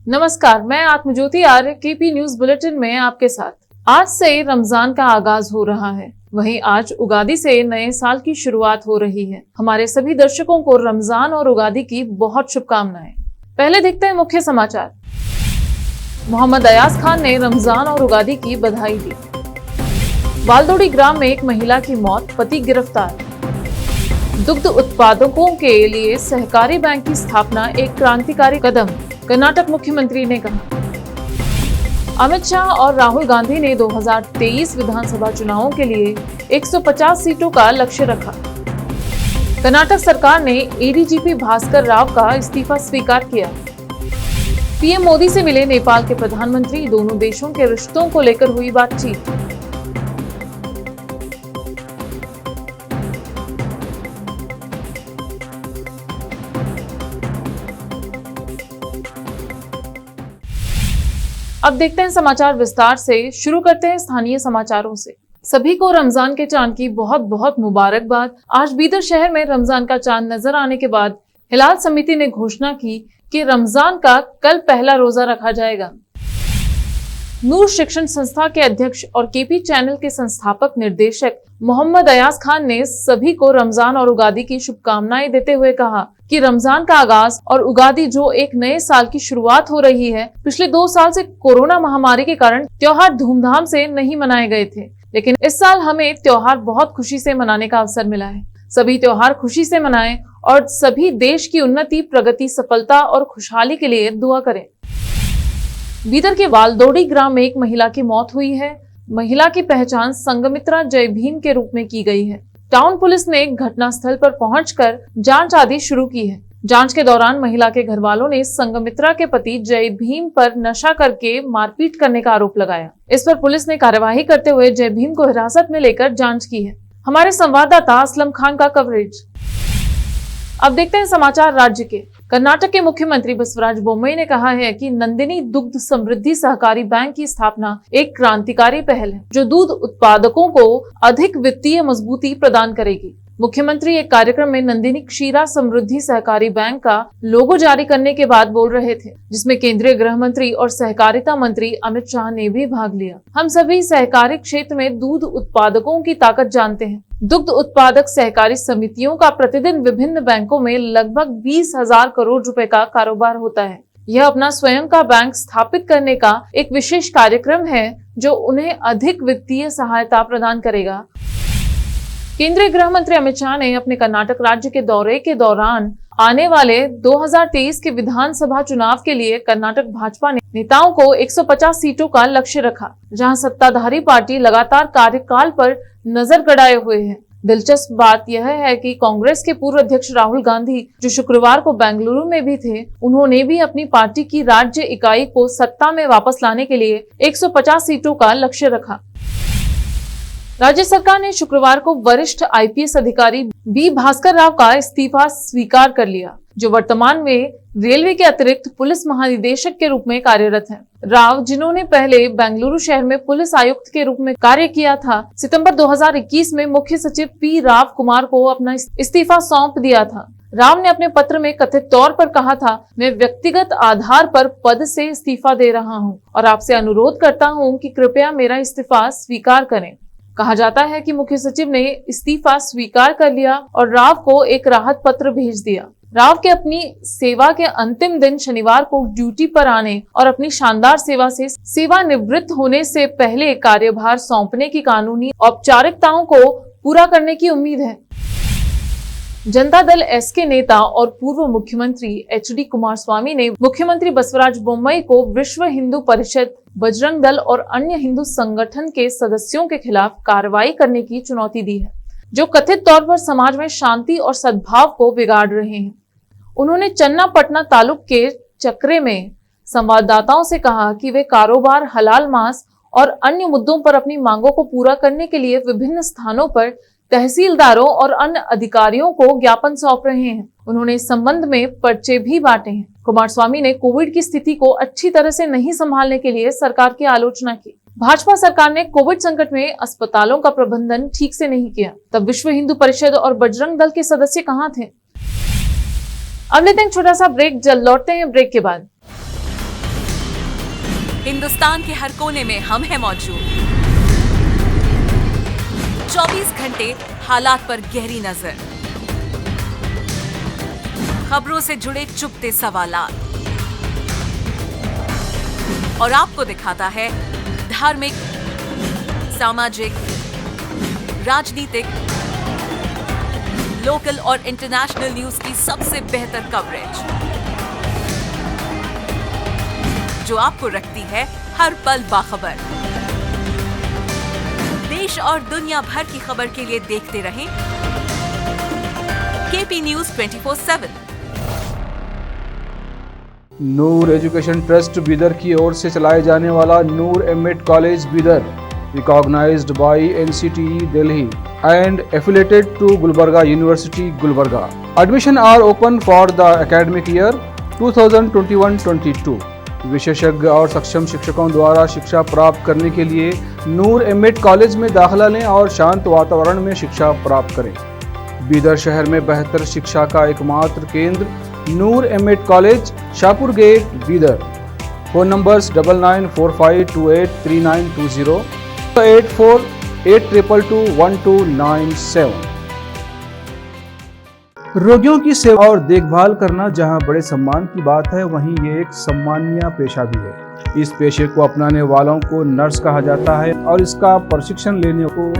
नमस्कार, मैं आत्मज्योति आर्य KP news bulletin में आपके साथ। आज से रमजान का आगाज हो रहा है, वहीं आज उगादी से नए साल की शुरुआत हो रही है। हमारे सभी दर्शकों को रमजान और उगादी की बहुत शुभकामनाएं। पहले देखते हैं मुख्य समाचार। मोहम्मद अयाज खान ने रमजान और उगादी की बधाई दी। बालदोड़ी ग्राम में एक महिला की मौत, पति गिरफ्तार। दुग्ध उत्पादकों के लिए सहकारी बैंक की स्थापना एक क्रांतिकारी कदम, कर्नाटक मुख्यमंत्री ने कहा। अमित शाह और राहुल गांधी ने 2023 विधानसभा चुनावों के लिए 150 सीटों का लक्ष्य रखा। कर्नाटक सरकार ने एडीजीपी भास्कर राव का इस्तीफा स्वीकार किया। पीएम मोदी से मिले नेपाल के प्रधानमंत्री, दोनों देशों के रिश्तों को लेकर हुई बातचीत। अब देखते हैं समाचार विस्तार से। शुरू करते हैं स्थानीय समाचारों से। सभी को रमजान के चांद की बहुत बहुत मुबारकबाद। आज बीदर शहर में रमजान का चांद नजर आने के बाद हिलाल समिति ने घोषणा की कि रमजान का कल पहला रोजा रखा जाएगा। नूर शिक्षण संस्था के अध्यक्ष और केपी चैनल के संस्थापक निर्देशक मोहम्मद अयाज खान ने सभी को रमजान और उगादी की शुभकामनाएं देते हुए कहा कि रमजान का आगाज और उगादी जो एक नए साल की शुरुआत हो रही है। पिछले 2 साल से कोरोना महामारी के कारण त्योहार धूमधाम से नहीं मनाए गए थे, लेकिन इस साल हमें त्योहार बहुत खुशी से मनाने का अवसर मिला है। सभी त्योहार खुशी से मनाएं और सभी देश की उन्नति, प्रगति, सफलता और खुशहाली के लिए दुआ करें। बीदर के बालदोड़ी ग्राम में एक महिला की मौत हुई है। महिला की पहचान संगमित्रा जय भीम के रूप में की गई है। टाउन पुलिस ने घटनास्थल पर पहुंचकर जांच आदि शुरू की है। जांच के दौरान महिला के घर वालों ने संगमित्रा के पति जय भीम पर नशा करके मारपीट करने का आरोप लगाया। इस पर पुलिस ने कार्यवाही करते हुए जय भीम को हिरासत में लेकर जांच की है। हमारे संवाददाता असलम खान का कवरेज। अब देखते हैं समाचार राज्य के। कर्नाटक के मुख्यमंत्री बसवराज बोम्मई ने कहा है कि नंदिनी दुग्ध समृद्धि सहकारी बैंक की स्थापना एक क्रांतिकारी पहल है, जो दूध उत्पादकों को अधिक वित्तीय मजबूती प्रदान करेगी। मुख्यमंत्री एक कार्यक्रम में नंदिनी क्षीरा समृद्धि सहकारी बैंक का लोगो जारी करने के बाद बोल रहे थे, जिसमें केंद्रीय गृह मंत्री और सहकारिता मंत्री अमित शाह ने भी भाग लिया। हम सभी सहकारी क्षेत्र में दूध उत्पादकों की ताकत जानते हैं। दुग्ध उत्पादक सहकारी समितियों का प्रतिदिन विभिन्न बैंकों में लगभग 20,000 करोड़ रुपए का कारोबार होता है। यह अपना स्वयं का बैंक स्थापित करने का एक विशेष कार्यक्रम है, जो उन्हें अधिक वित्तीय सहायता प्रदान करेगा। केंद्रीय गृह मंत्री अमित शाह ने अपने कर्नाटक राज्य के दौरे के दौरान आने वाले 2023 के विधानसभा चुनाव के लिए कर्नाटक भाजपा नेताओं को 150 सीटों का लक्ष्य रखा, जहां सत्ताधारी पार्टी लगातार कार्यकाल पर नजर गड़ाए हुए है। दिलचस्प बात यह है कि कांग्रेस के पूर्व अध्यक्ष राहुल गांधी, जो शुक्रवार को बेंगलुरु में भी थे, उन्होंने भी अपनी पार्टी की राज्य इकाई को सत्ता में वापस लाने के लिए 150 सीटों का लक्ष्य रखा। राज्य सरकार ने शुक्रवार को वरिष्ठ आईपीएस अधिकारी बी भास्कर राव का इस्तीफा स्वीकार कर लिया, जो वर्तमान में रेलवे के अतिरिक्त पुलिस महानिदेशक के रूप में कार्यरत हैं। राव, जिन्होंने पहले बेंगलुरु शहर में पुलिस आयुक्त के रूप में कार्य किया था, सितंबर 2021 में मुख्य सचिव पी राव कुमार को अपना इस्तीफा सौंप दिया था। राव ने अपने पत्र में कथित तौर पर कहा था, मैं व्यक्तिगत आधार पर पद से इस्तीफा दे रहा हूं और आपसे अनुरोध करता हूं कि कृपया मेरा इस्तीफा स्वीकार करें। कहा जाता है कि मुख्य सचिव ने इस्तीफा स्वीकार कर लिया और राव को एक राहत पत्र भेज दिया। राव के अपनी सेवा के अंतिम दिन शनिवार को ड्यूटी पर आने और अपनी शानदार सेवा से सेवानिवृत्त होने से पहले कार्यभार सौंपने की कानूनी औपचारिकताओं को पूरा करने की उम्मीद है। जनता दल एस के नेता और पूर्व मुख्यमंत्री एचडी कुमारस्वामी ने मुख्यमंत्री बसवराज बोम्मई को विश्व हिंदू परिषद, बजरंग दल और अन्य हिंदू संगठन के सदस्यों के खिलाफ कार्रवाई करने की चुनौती दी है, जो कथित तौर पर समाज में शांति और सद्भाव को बिगाड़ रहे हैं। उन्होंने चन्नापटना तालुक के चक्रे में संवाददाताओं से कहा कि वे कारोबार, हलाल मांस और अन्य मुद्दों पर अपनी मांगों को पूरा करने के लिए विभिन्न स्थानों पर तहसीलदारों और अन्य अधिकारियों को ज्ञापन सौंप रहे हैं। उन्होंने इस संबंध में पर्चे भी बांटे हैं। कुमारस्वामी ने कोविड की स्थिति को अच्छी तरह से नहीं संभालने के लिए सरकार की आलोचना की। भाजपा सरकार ने कोविड संकट में अस्पतालों का प्रबंधन ठीक से नहीं किया, तब विश्व हिंदू परिषद और बजरंग दल के सदस्य कहां थे? अब लेते हैं छोटा सा ब्रेक, जल्द लौटते हैं ब्रेक के बाद। हिंदुस्तान के हर कोने में हम हैं मौजूद। 24 घंटे हालात पर गहरी नजर, खबरों से जुड़े चुपते सवालात और आपको दिखाता है धार्मिक, सामाजिक, राजनीतिक, लोकल और इंटरनेशनल न्यूज की सबसे बेहतर कवरेज, जो आपको रखती है हर पल बाखबर। देश और दुनिया भर की खबर के लिए देखते रहें KP news 24/7। Noor education trust Bidar की ओर से चलाए जाने वाला Noor M Ed college Bidar, recognised by NCTE Delhi and affiliated to Gulbarga University, Gulbarga. Admission are open for the academic year 2021-22. विशेषज्ञ और सक्षम शिक्षकों द्वारा शिक्षा प्राप्त करने के लिए नूर एमएड कॉलेज में दाखिला लें और शांत वातावरण में शिक्षा प्राप्त करें। बीदर शहर में बेहतर शिक्षा का एकमात्र केंद्र Noor M Ed college, Shahpur gate, Bidar. Phone numbers 9945283920, 8482221297। रोगियों की सेवा और देखभाल करना जहां बड़े सम्मान की बात है, वहीं ये एक सम्माननीय पेशा भी है। इस पेशे को अपनाने वालों को नर्स कहा जाता है और इसका प्रशिक्षण लेने को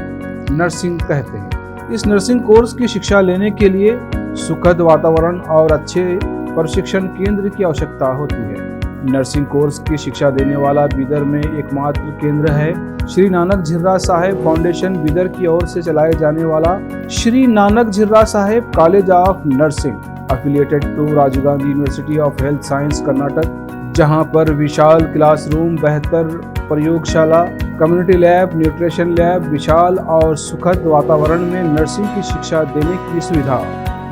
नर्सिंग कहते हैं। इस नर्सिंग कोर्स की शिक्षा लेने के लिए सुखद वातावरण और अच्छे प्रशिक्षण केंद्र की आवश्यकता होती है। नर्सिंग कोर्स की शिक्षा देने वाला बीदर में एकमात्र केंद्र है श्री नानक झिर्रा साहेब फाउंडेशन बीदर की ओर से चलाए जाने वाला Shri Nanak Jhirra Saheb college of nursing, affiliated to Rajiv Gandhi university of health science, Karnataka, जहां पर विशाल क्लासरूम, बेहतर प्रयोगशाला, कम्युनिटी लैब, न्यूट्रिशन लैब, विशाल और सुखद वातावरण में नर्सिंग की शिक्षा देने की सुविधा,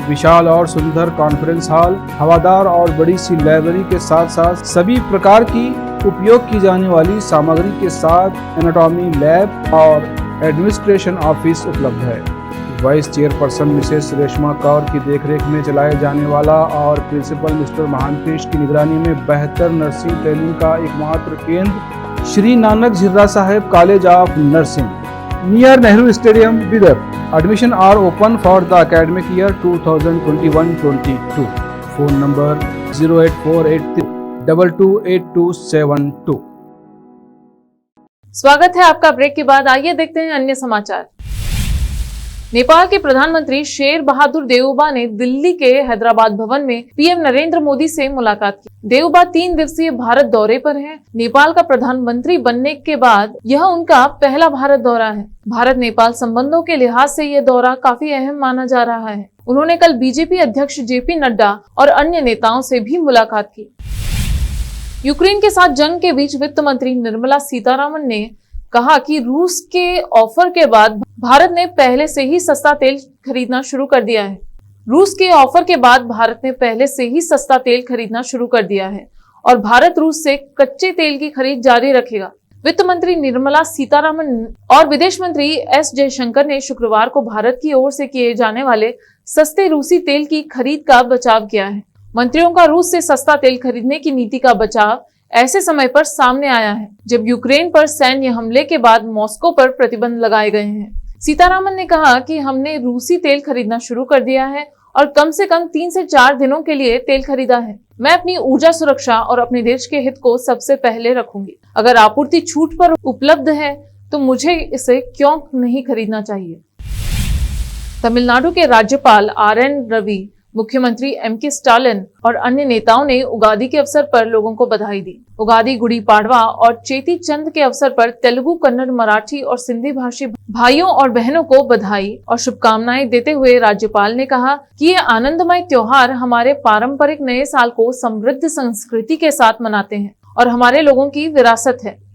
विशाल और सुंदर कॉन्फ्रेंस हॉल, हवादार और बड़ी सी लाइब्रेरी के साथ साथ सभी प्रकार की उपयोग की जाने वाली सामग्री के साथ एनाटॉमी लैब और एडमिनिस्ट्रेशन ऑफिस उपलब्ध है। Vice chairperson Mrs Reshma Kaur की देखरेख में चलाए जाने वाला और प्रिंसिपल मिस्टर महांतेश की निगरानी में बेहतर नर्सिंग ट्रेनिंग का एकमात्र केंद्र Shri Nanak Jhirra Saheb college of nursing, near Nehru stadium, Bidar. Admission are open for the academic year 2021-22. Phone number 08483228272। स्वागत है आपका ब्रेक के बाद। आइए देखते हैं अन्य समाचार। नेपाल के प्रधानमंत्री शेर बहादुर देउबा ने दिल्ली के हैदराबाद भवन में पीएम नरेंद्र मोदी से मुलाकात की। देउबा 3 दिवसीय भारत दौरे पर हैं। नेपाल का प्रधानमंत्री बनने के बाद यह उनका पहला भारत दौरा है। भारत नेपाल संबंधों के लिहाज से यह दौरा काफी अहम माना जा रहा है। उन्होंने कल बीजेपी अध्यक्ष जेपी नड्डा और अन्य नेताओं से भी मुलाकात की। यूक्रेन के साथ जंग के बीच वित्त मंत्री निर्मला सीतारामन ने कहा कि रूस के ऑफर के बाद भारत ने पहले से ही सस्ता तेल खरीदना शुरू कर दिया है। रूस के ऑफर के बाद भारत ने पहले से ही सस्ता तेल खरीदना शुरू कर दिया है और भारत रूस से कच्चे तेल की खरीद जारी रखेगा। वित्त मंत्री निर्मला सीतारामन और विदेश मंत्री एस जयशंकर ने शुक्रवार को भारत की ओर से किए जाने वाले सस्ते रूसी तेल की खरीद का बचाव किया है। मंत्रियों का रूस से सस्ता तेल खरीदने की नीति का बचाव ऐसे समय पर सामने आया है जब यूक्रेन पर सैन्य हमले के बाद मॉस्को पर प्रतिबंध लगाए गए हैं। सीतारामन ने कहा कि हमने रूसी तेल खरीदना शुरू कर दिया है और कम से कम 3 से 4 दिनों के लिए तेल खरीदा है। मैं अपनी ऊर्जा सुरक्षा और अपने देश के हित को सबसे पहले रखूंगी। अगर आपूर्ति छूट पर उपलब्ध है तो मुझे इसे क्यों नहीं खरीदना चाहिए। तमिलनाडु के राज्यपाल RN रवि, मुख्यमंत्री MK स्टालिन और अन्य नेताओं ने उगादी के अवसर पर लोगों को बधाई दी। उगादी, गुड़ी पाड़वा और चेती चंद के अवसर पर तेलुगु, कन्नड़, मराठी और सिंधी भाषी भाइयों और बहनों को बधाई और शुभकामनाएं देते हुए राज्यपाल ने कहा कि ये आनंदमय त्योहार हमारे पारंपरिक नए साल को समृद्ध संस्कृति के साथ मनाते हैं और हमारे लोगों की विरासत है।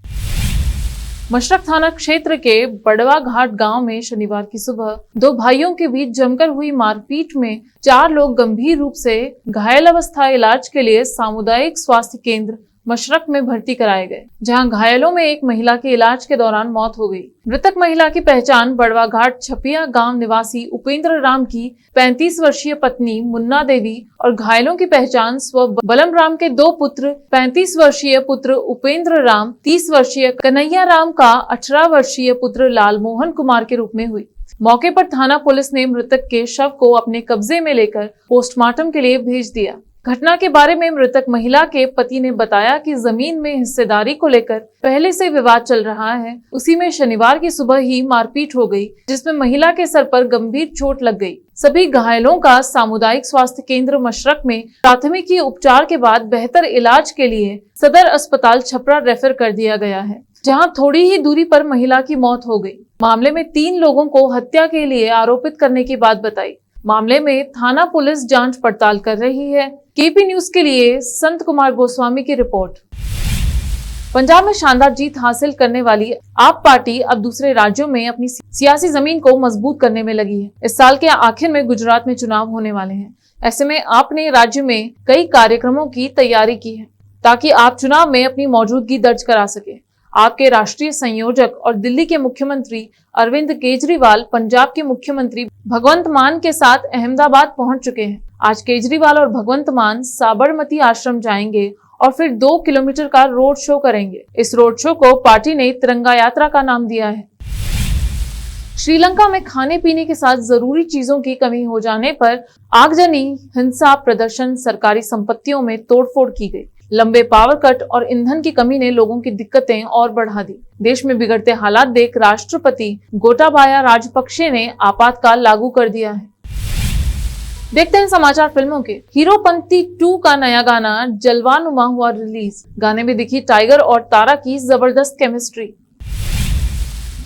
मशरक थाना क्षेत्र के बड़वा घाट गांव में शनिवार की सुबह 2 भाइयों के बीच जमकर हुई मारपीट में 4 लोग गंभीर रूप से घायल अवस्था इलाज के लिए सामुदायिक स्वास्थ्य केंद्र मशरक में भर्ती कराए गए, जहां घायलों में एक महिला की इलाज के दौरान मौत हो गई। मृतक महिला की पहचान बड़वा घाट छपिया गांव निवासी उपेंद्र राम की 35 वर्षीय पत्नी मुन्ना देवी और घायलों की पहचान स्व बलम राम के 2 पुत्र 35 वर्षीय पुत्र उपेंद्र राम, 30 वर्षीय कन्हैया राम का 18 वर्षीय पुत्र लाल मोहन कुमार के रूप में हुई। मौके पर थाना पुलिस ने मृतक के शव को अपने कब्जे में लेकर पोस्टमार्टम के लिए भेज दिया। घटना के बारे में मृतक महिला के पति ने बताया कि जमीन में हिस्सेदारी को लेकर पहले से विवाद चल रहा है। उसी में शनिवार की सुबह ही मारपीट हो गई, जिसमें महिला के सर पर गंभीर चोट लग गई। सभी घायलों का सामुदायिक स्वास्थ्य केंद्र मशरक में प्राथमिकी उपचार के बाद बेहतर इलाज के लिए सदर अस्पताल छपरा रेफर कर दिया गया है, जहां थोड़ी ही दूरी पर महिला की मौत हो गई। मामले में 3 लोगों को हत्या के लिए आरोपित करने की बात बताई। मामले में थाना पुलिस जांच पड़ताल कर रही है। केपी न्यूज के लिए संत कुमार गोस्वामी की रिपोर्ट। पंजाब में शानदार जीत हासिल करने वाली आप पार्टी अब दूसरे राज्यों में अपनी सियासी जमीन को मजबूत करने में लगी है। इस साल के आखिर में गुजरात में चुनाव होने वाले हैं। ऐसे में आपने राज्य में कई कार्यक्रमों की तैयारी की है ताकि आप चुनाव में अपनी मौजूदगी दर्ज करा सके। आपके राष्ट्रीय संयोजक और दिल्ली के मुख्यमंत्री अरविंद केजरीवाल पंजाब के मुख्यमंत्री भगवंत मान के साथ अहमदाबाद पहुंच चुके हैं। आज केजरीवाल और भगवंत मान साबरमती आश्रम जाएंगे और फिर 2 किलोमीटर का रोड शो करेंगे। इस रोड शो को पार्टी ने तिरंगा यात्रा का नाम दिया है। श्रीलंका में खाने पीने के साथ जरूरी चीजों की कमी हो जाने पर आगजनी, हिंसा, प्रदर्शन, सरकारी संपत्तियों में तोड़फोड़ की गई। लंबे पावर कट और ईंधन की कमी ने लोगों की दिक्कतें और बढ़ा दी। देश में बिगड़ते हालात देख राष्ट्रपति गोटाबाया राजपक्षे ने आपातकाल लागू कर दिया है। देखते हैं समाचार फिल्मों के। हीरोपंती 2 का नया गाना जलवानुमा हुआ रिलीज। गाने में दिखी टाइगर और तारा की जबरदस्त केमिस्ट्री।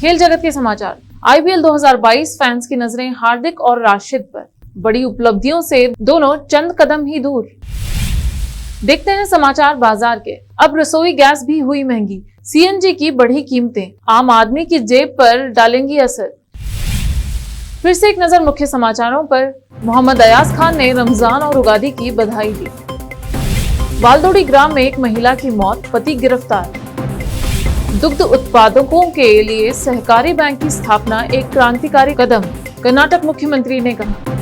खेल जगत के समाचार। IPL 2022 फैंस की नजरें हार्दिक और राशिद पर। बड़ी उपलब्धियों से दोनों चंद कदम ही दूर। देखते हैं समाचार बाजार के। अब रसोई गैस भी हुई महंगी। CNG की बढ़ी कीमतें आम आदमी की जेब पर डालेंगी असर। फिर से एक नजर मुख्य समाचारों पर। मोहम्मद अयाज खान ने रमजान और उगादी की बधाई दी। बालदोड़ी ग्राम में एक महिला की मौत, पति गिरफ्तार। दुग्ध उत्पादकों के लिए सहकारी बैंक की स्थापना एक क्रांतिकारी कदम, कर्नाटक मुख्यमंत्री ने कहा।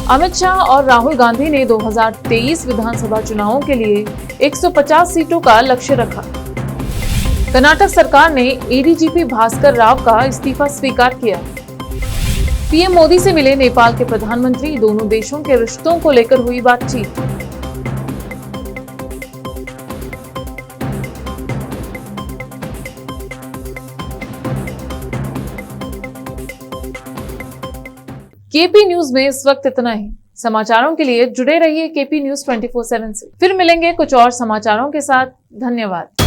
अमित शाह और राहुल गांधी ने 2023 विधानसभा चुनावों के लिए 150 सीटों का लक्ष्य रखा। कर्नाटक सरकार ने ADGP भास्कर राव का इस्तीफा स्वीकार किया। PM मोदी से मिले नेपाल के प्रधानमंत्री। दोनों देशों के रिश्तों को लेकर हुई बातचीत। KP न्यूज में इस वक्त इतना ही। समाचारों के लिए जुड़े रहिए KP न्यूज 24/7 से। फिर मिलेंगे कुछ और समाचारों के साथ। धन्यवाद।